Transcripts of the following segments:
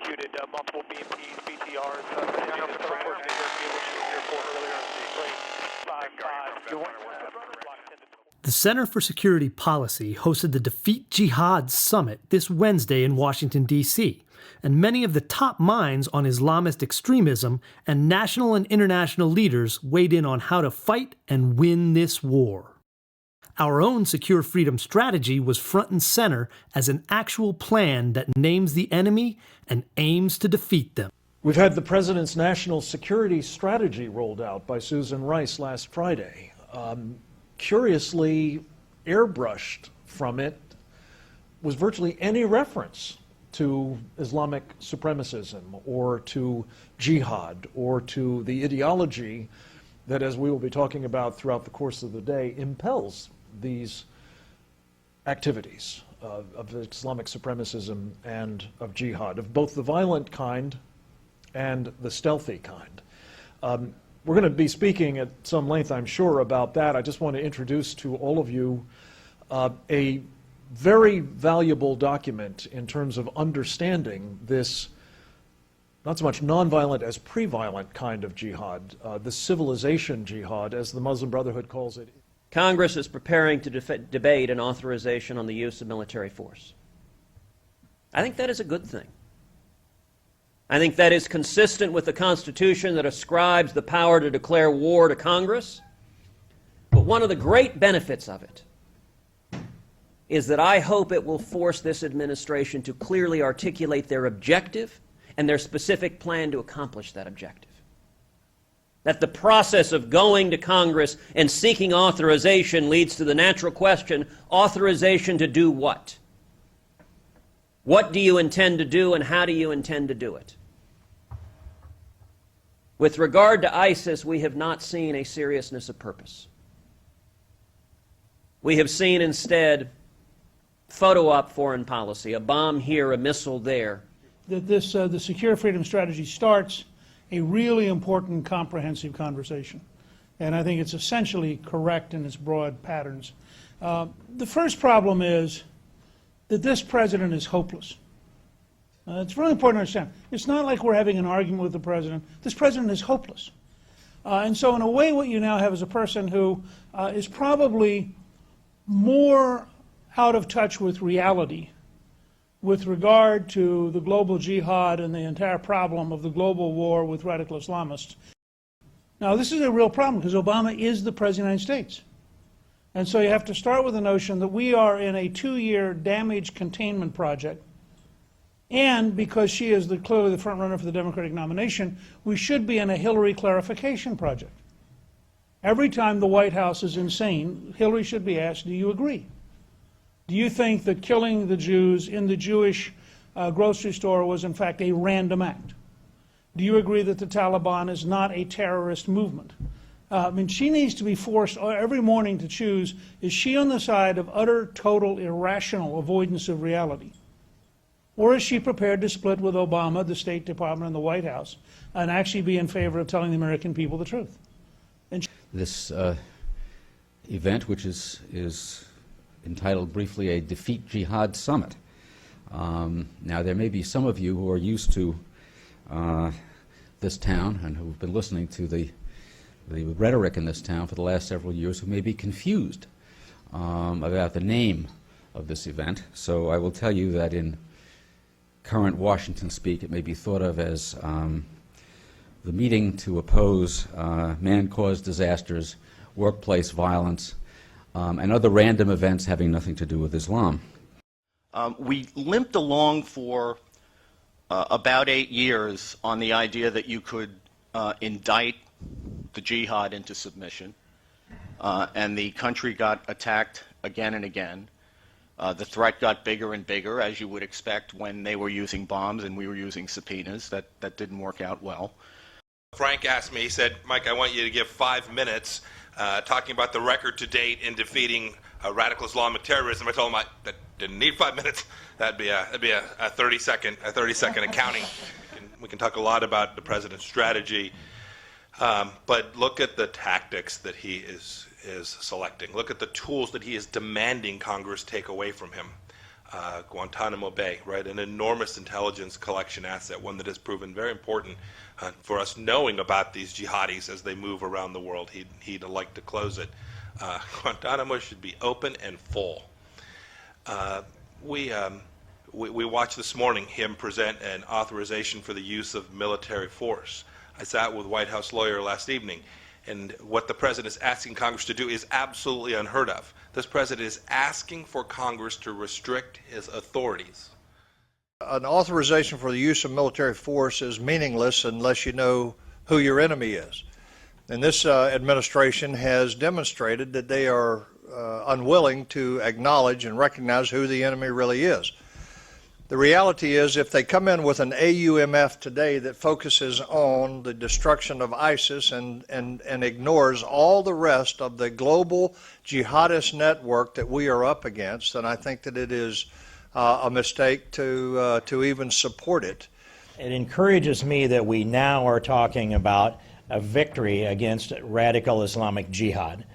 executed multiple BMPs, BTRs. I know the report to your report earlier on the 5-5. The Center for Security Policy hosted the Defeat Jihad Summit this Wednesday in Washington, D.C., and many of the top minds on Islamist extremism and national and international leaders weighed in on how to fight and win this war. Our own Secure Freedom strategy was front and center as an actual plan that names the enemy and aims to defeat them. We've had the President's National Security Strategy rolled out by Susan Rice last Friday. Curiously airbrushed from it was virtually any reference to Islamic supremacism or to jihad or to the ideology that, as we will be talking about throughout the course of the day, impels these activities of Islamic supremacism and of jihad, of both the violent kind and the stealthy kind. We're going to be speaking at some length, I'm sure, about that. I just want to introduce to all of you a very valuable document in terms of understanding this, not so much nonviolent as pre-violent kind of jihad, the civilization jihad, as the Muslim Brotherhood calls it. Congress is preparing to debate an authorization on the use of military force. I think that is a good thing. I think that is consistent with the Constitution that ascribes the power to declare war to Congress. But one of the great benefits of it is that I hope it will force this administration to clearly articulate their objective and their specific plan to accomplish that objective. That the process of going to Congress and seeking authorization leads to the natural question, authorization to do what? What do you intend to do and how do you intend to do it? With regard to ISIS, we have not seen a seriousness of purpose. We have seen instead photo-op foreign policy, a bomb here, a missile there. The Secure Freedom Strategy starts a really important comprehensive conversation. And I think it's essentially correct in its broad patterns. The first problem is that this president is hopeless. It's really important to understand. It's not like we're having an argument with the president. This president is hopeless. And so in a way, what you now have is a person who is probably more out of touch with reality with regard to the global jihad and the entire problem of the global war with radical Islamists. Now, this is a real problem because Obama is the President of the United States. And so you have to start with the notion that we are in a 2-year damage containment project. And because she is clearly the front runner for the Democratic nomination, we should be in a Hillary clarification project. Every time the White House is insane, Hillary should be asked, do you agree? Do you think that killing the Jews in the Jewish grocery store was in fact a random act? Do you agree that the Taliban is not a terrorist movement? I mean, she needs to be forced every morning to choose, is she on the side of utter, total, irrational avoidance of reality? Or is she prepared to split with Obama, the State Department, and the White House, and actually be in favor of telling the American people the truth? And this event, which is entitled briefly a Defeat Jihad Summit. Now, there may be some of you who are used to this town and who have been listening to the rhetoric in this town for the last several years who may be confused about the name of this event. So I will tell you that in current Washington speak, it may be thought of as the meeting to oppose man-caused disasters, workplace violence, and other random events having nothing to do with Islam. We limped along for about 8 years on the idea that you could indict the jihad into submission, and the country got attacked again and again. The threat got bigger and bigger, as you would expect when they were using bombs and we were using subpoenas. That didn't work out well. Frank asked me, he said, Mike, I want you to give 5 minutes talking about the record to date in defeating radical Islamic terrorism. I told him I didn't need 5 minutes. That'd be a 30-second accounting. We can talk a lot about the president's strategy, but look at the tactics that he is selecting. Look at the tools that he is demanding Congress take away from him. Guantanamo Bay, right? An enormous intelligence collection asset, one that has proven very important for us knowing about these jihadis as they move around the world. He'd like to close it. Guantanamo should be open and full. We watched this morning him present an authorization for the use of military force. I sat with a White House lawyer last evening, and what the president is asking Congress to do is absolutely unheard of. This president is asking for Congress to restrict his authorities. An authorization for the use of military force is meaningless unless you know who your enemy is. And this administration has demonstrated that they are unwilling to acknowledge and recognize who the enemy really is. The reality is, if they come in with an AUMF today that focuses on the destruction of ISIS and ignores all the rest of the global jihadist network that we are up against, then I think that it is a mistake to even support it. It encourages me that we now are talking about a victory against radical Islamic jihad.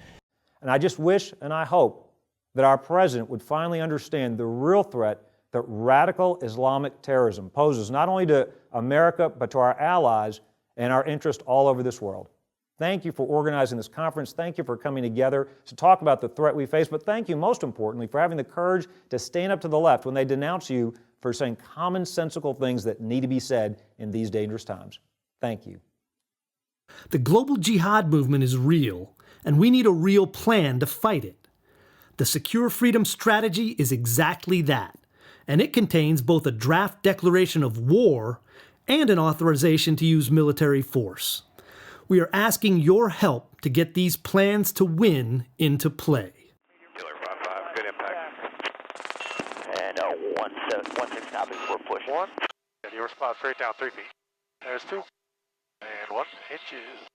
And I just wish and I hope that our president would finally understand the real threat that radical Islamic terrorism poses not only to America, but to our allies and our interests all over this world. Thank you for organizing this conference. Thank you for coming together to talk about the threat we face. But thank you, most importantly, for having the courage to stand up to the left when they denounce you for saying commonsensical things that need to be said in these dangerous times. Thank you. The global jihad movement is real, and we need a real plan to fight it. The Secure Freedom Strategy is exactly that, and it contains both a draft declaration of war and an authorization to use military force. We are asking your help to get these plans to win into play. Killer 5-5, good impact. And 1-6 copies, we're pushing. 1. Your response straight down 3 feet. There's 2. And 1 inches.